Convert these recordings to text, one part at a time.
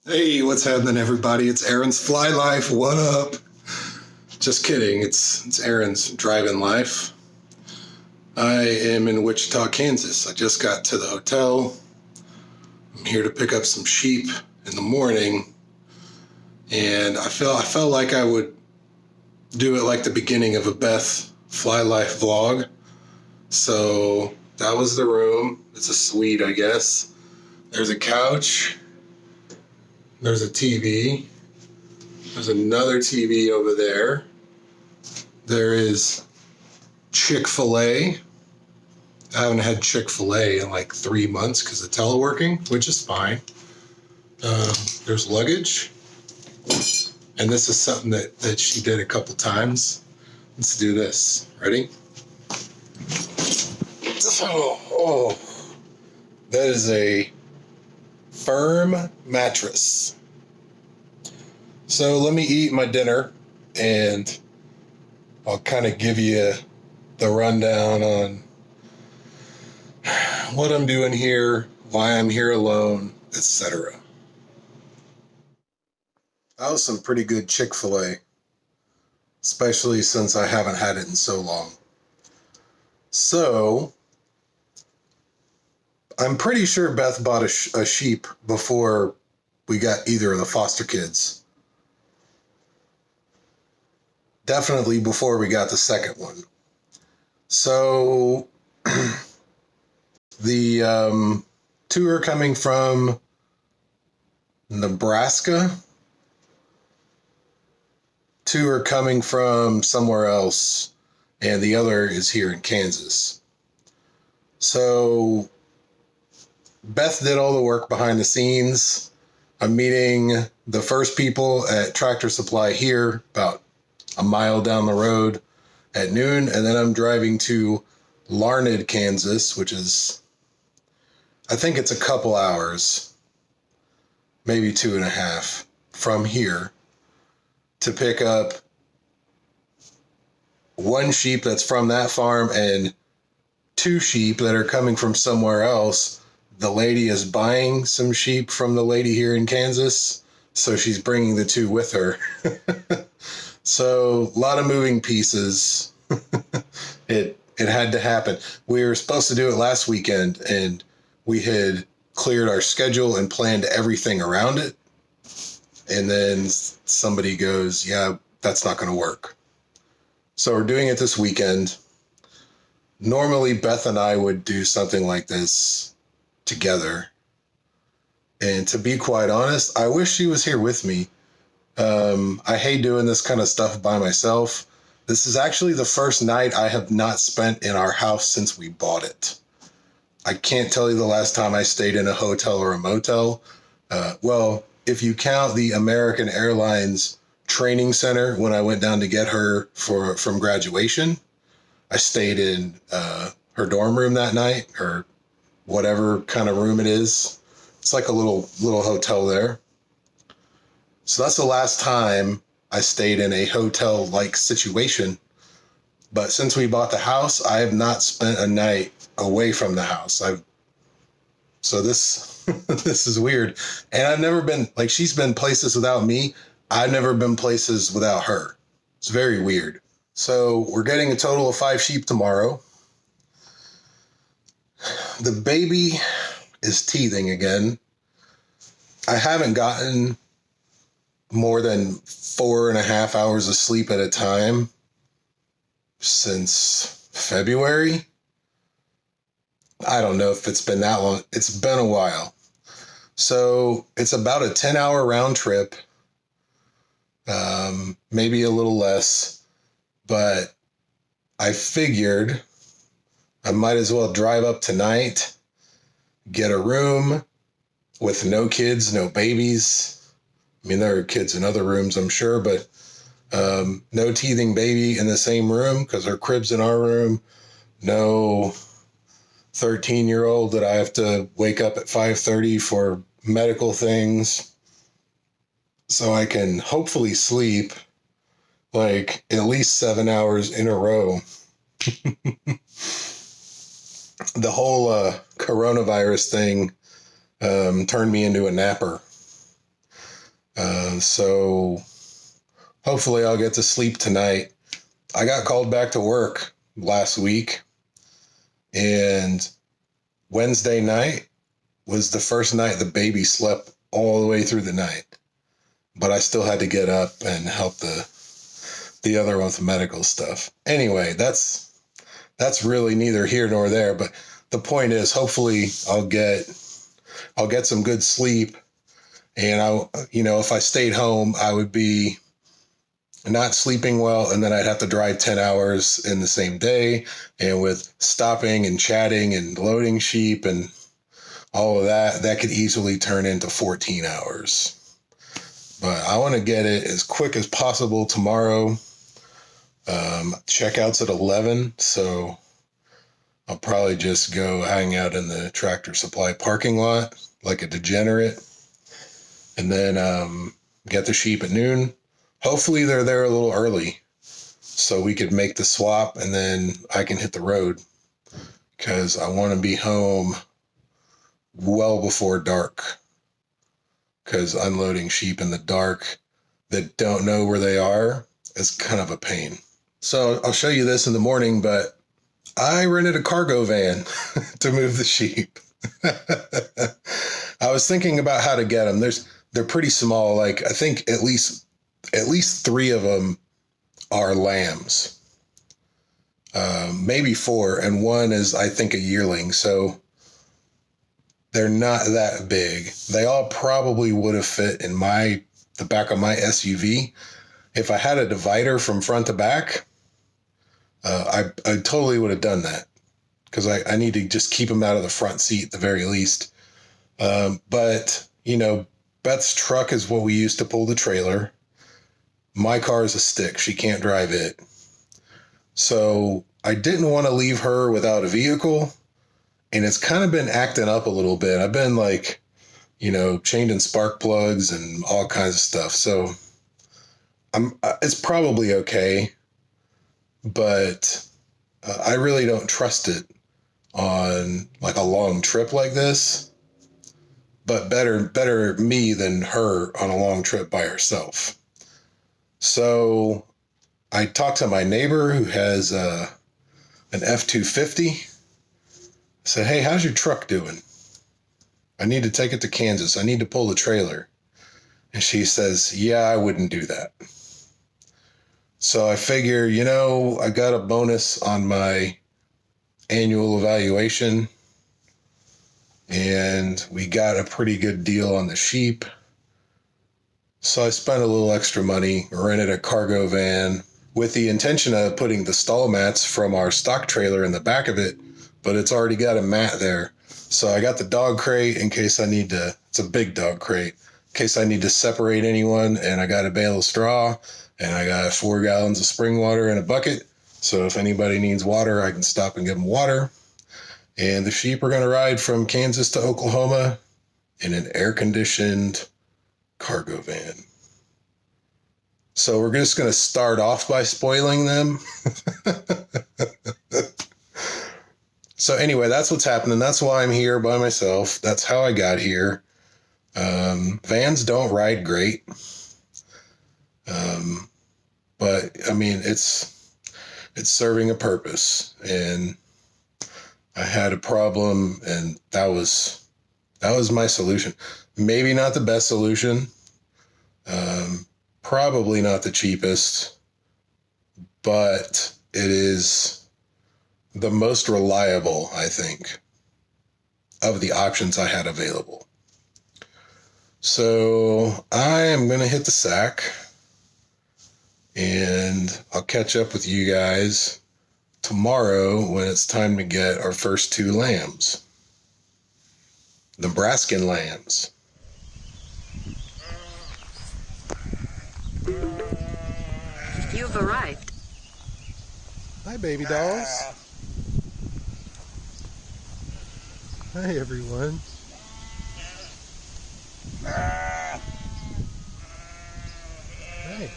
Hey, what's happening, everybody? It's Aaron's Fly Life. What up? Just kidding. It's Aaron's Driving Life. I am in Wichita, Kansas. I just got to the hotel. I'm here to pick up some sheep in the morning, and I felt like I would do it like the beginning of a Beth Fly Life vlog. So that was the room. It's a suite, I guess. There's a couch. There's a TV. There's another TV over there. There is Chick-fil-A. I haven't had Chick-fil-A in like 3 months because of teleworking, which is fine. There's luggage. And this is something that she did a couple times. Let's do this. Ready? Oh, that is a firm mattress. So let me eat my dinner and I'll kind of give you the rundown on what I'm doing here, why I'm here alone, etc. That was some pretty good Chick-fil-A, especially since I haven't had it in so long. So I'm pretty sure Beth bought a sheep before we got either of the foster kids. Definitely before we got the second one. So the two are coming from Nebraska. Two are coming from somewhere else, and the other is here in Kansas. So Beth did all the work behind the scenes. I'm meeting the first people at Tractor Supply here, about a mile down the road at noon, and then I'm driving to Larned, Kansas, which is, I think it's a couple hours, maybe 2.5 from here, to pick up one sheep that's from that farm and 2 sheep that are coming from somewhere else. The lady is buying some sheep from the lady here in Kansas, so she's bringing the 2 with her. So a lot of moving pieces. It had to happen. We were supposed to do it last weekend, and we had cleared our schedule and planned everything around it. And then somebody goes, yeah, that's not going to work. So we're doing it this weekend. Normally, Beth and I would do something like this together. And to be quite honest, I wish she was here with me. I hate doing this kind of stuff by myself. This is actually the first night I have not spent in our house since we bought it. I can't tell you the last time I stayed in a hotel or a motel. Well, if you count the American Airlines training center when I went down to get her from graduation, I stayed in her dorm room that night, or whatever kind of room it is. It's like a little hotel there. So that's the last time I stayed in a hotel-like situation. But since we bought the house, I have not spent a night away from the house. So this this is weird. And I've never been, like, she's been places without me. I've never been places without her. It's very weird. So we're getting a total of 5 sheep tomorrow. The baby is teething again. I haven't gotten more than 4.5 hours of sleep at a time since February. I don't know if it's been that long. It's been a while. So it's about a 10-hour round trip, maybe a little less, but I figured I might as well drive up tonight, get a room with no kids, no babies. I mean, there are kids in other rooms, I'm sure, but no teething baby in the same room because her crib's in our room. No 13-year-old that I have to wake up at 5:30 for medical things. So I can hopefully sleep like at least 7 hours in a row. The whole coronavirus thing turned me into a napper. So hopefully I'll get to sleep tonight. I got called back to work last week, and Wednesday night was the first night the baby slept all the way through the night. But I still had to get up and help the other one with medical stuff. Anyway, that's really neither here nor there. But the point is, hopefully I'll get some good sleep. And if I stayed home, I would be not sleeping well, and then I'd have to drive 10 hours in the same day. And with stopping and chatting and loading sheep and all of that could easily turn into 14 hours. But I want to get it as quick as possible tomorrow. Checkout's at 11, so I'll probably just go hang out in the Tractor Supply parking lot like a degenerate, and then get the sheep at noon. Hopefully they're there a little early so we could make the swap, and then I can hit the road because I want to be home well before dark, because unloading sheep in the dark that don't know where they are is kind of a pain. So I'll show you this in the morning, but I rented a cargo van to move the sheep. I was thinking about how to get them. They're pretty small. Like, I think at least 3 of them are lambs, maybe 4, and 1 is, I think, a yearling. So they're not that big. They all probably would have fit in the back of my SUV. If I had a divider from front to back, I totally would have done that, because I need to just keep them out of the front seat at the very least. But Beth's truck is what we use to pull the trailer. My car is a stick. She can't drive it. So I didn't want to leave her without a vehicle. And it's kind of been acting up a little bit. I've been changing spark plugs and all kinds of stuff. So it's probably okay, but I really don't trust it on like a long trip like this. But better me than her on a long trip by herself. So I talked to my neighbor who has an F-250. I said, hey, how's your truck doing? I need to take it to Kansas. I need to pull the trailer. And she says, yeah, I wouldn't do that. So I figure, I got a bonus on my annual evaluation, and we got a pretty good deal on the sheep. So I spent a little extra money, rented a cargo van with the intention of putting the stall mats from our stock trailer in the back of it, but it's already got a mat there. So I got the dog crate in case I need to, it's a big dog crate, in case I need to separate anyone, and I got a bale of straw, and I got 4 gallons of spring water in a bucket. So if anybody needs water, I can stop and give them water. And the sheep are going to ride from Kansas to Oklahoma in an air-conditioned cargo van. So we're just going to start off by spoiling them. So anyway, that's what's happening. That's why I'm here by myself. That's how I got here. Vans don't ride great. But I mean, it's serving a purpose, and I had a problem, and that was my solution. Maybe not the best solution. Probably not the cheapest, but it is the most reliable, I think, of the options I had available. So I am going to hit the sack, and I'll catch up with you guys tomorrow when it's time to get our first 2 lambs. Nebraskan lambs. You've arrived. Hi, baby dolls. Hi, everyone. Hey.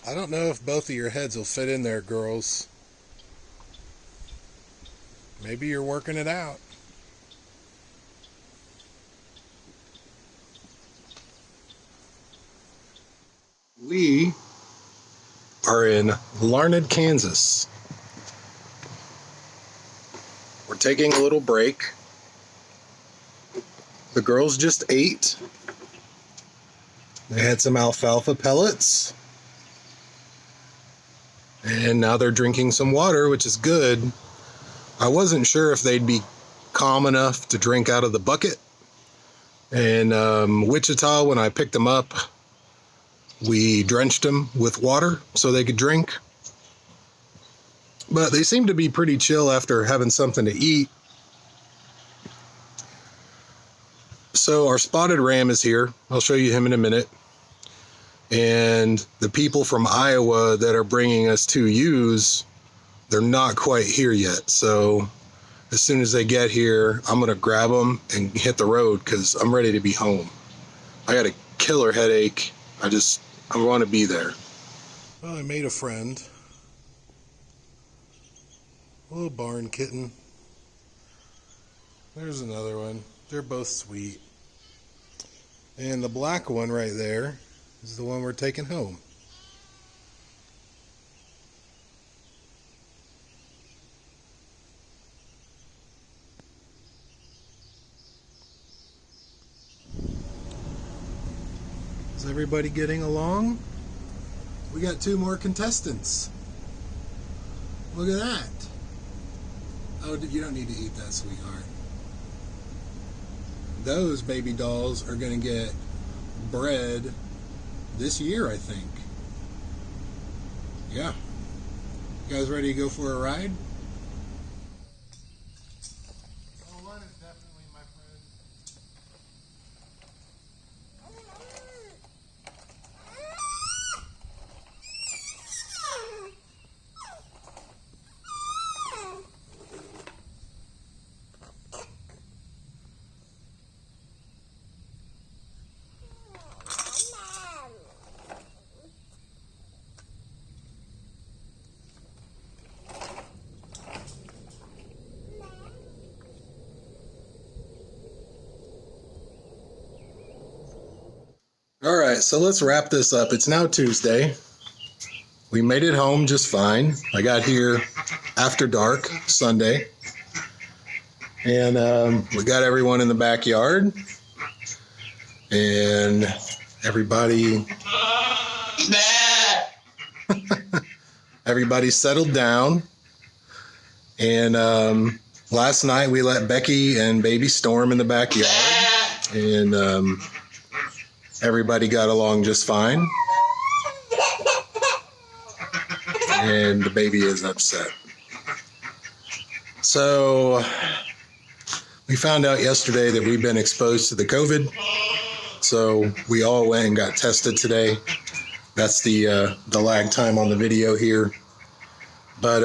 I don't know if both of your heads will fit in there, girls. Maybe you're working it out. We are in Larned, Kansas. We're taking a little break. The girls just ate. They had some alfalfa pellets. And now they're drinking some water, which is good. I wasn't sure if they'd be calm enough to drink out of the bucket. And Wichita, when I picked them up, we drenched them with water so they could drink. But they seem to be pretty chill after having something to eat. So our spotted ram is here. I'll show you him in a minute. And the people from Iowa that are bringing us 2 ewes, they're not quite here yet. So as soon as they get here, I'm going to grab them and hit the road because I'm ready to be home. I got a killer headache. I want to be there. Well, I made a friend. A little barn kitten. There's another one. They're both sweet. And the black one right there is the one we're taking home. Is everybody getting along? We got 2 more contestants. Look at that. Oh, you don't need to eat that, sweetheart. Those baby dolls are going to get bred this year, I think. Yeah. You guys ready to go for a ride? Oh, one is definitely my friend. All right, so let's wrap this up. It's now Tuesday. We made it home just fine. I got here after dark Sunday. And we got everyone in the backyard. And everybody settled down. And last night we let Becky and baby Storm in the backyard. And everybody got along just fine. And the baby is upset. So we found out yesterday that we've been exposed to the COVID. So we all went and got tested today. That's the lag time on the video here. But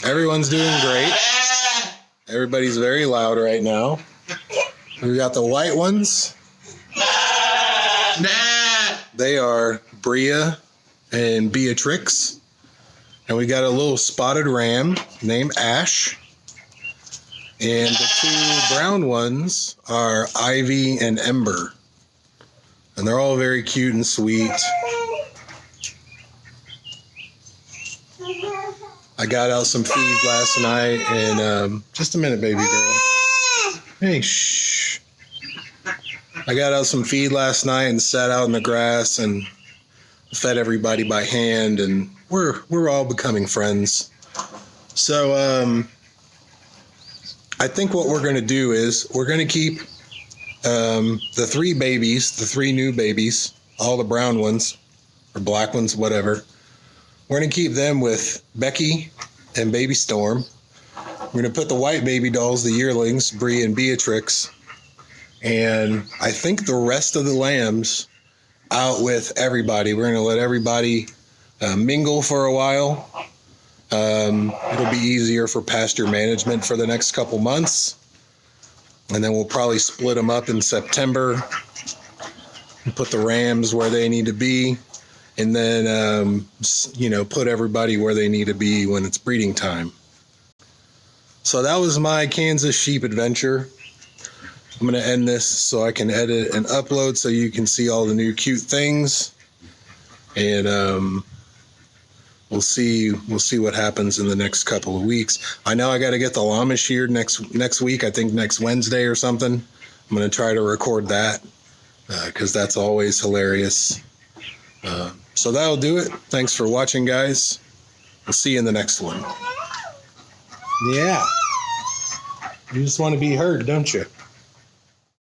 everyone's doing great. Everybody's very loud right now. We got the white ones. They are Bria and Beatrix. And we got a little spotted ram named Ash. And the 2 brown ones are Ivy and Ember. And they're all very cute and sweet. I got out some feed last night. And just a minute, baby girl. Hey, shh. I got out some feed last night and sat out in the grass and fed everybody by hand, and we're all becoming friends. So I think what we're going to do is we're going to keep the 3 babies, the 3 new babies, all the brown ones or black ones, whatever. We're going to keep them with Becky and baby Storm. We're going to put the white baby dolls, the yearlings, Bree and Beatrix. And I think the rest of the lambs out with everybody. We're going to let everybody mingle for a while. It'll be easier for pasture management for the next couple months. And then we'll probably split them up in September and put the rams where they need to be and then, put everybody where they need to be when it's breeding time. So that was my Kansas sheep adventure. I'm going to end this so I can edit and upload so you can see all the new cute things. And we'll see what happens in the next couple of weeks. I know I got to get the llama sheared next week. I think next Wednesday or something. I'm going to try to record that because that's always hilarious. So that'll do it. Thanks for watching, guys. We'll see you in the next one. Yeah. You just want to be heard, don't you?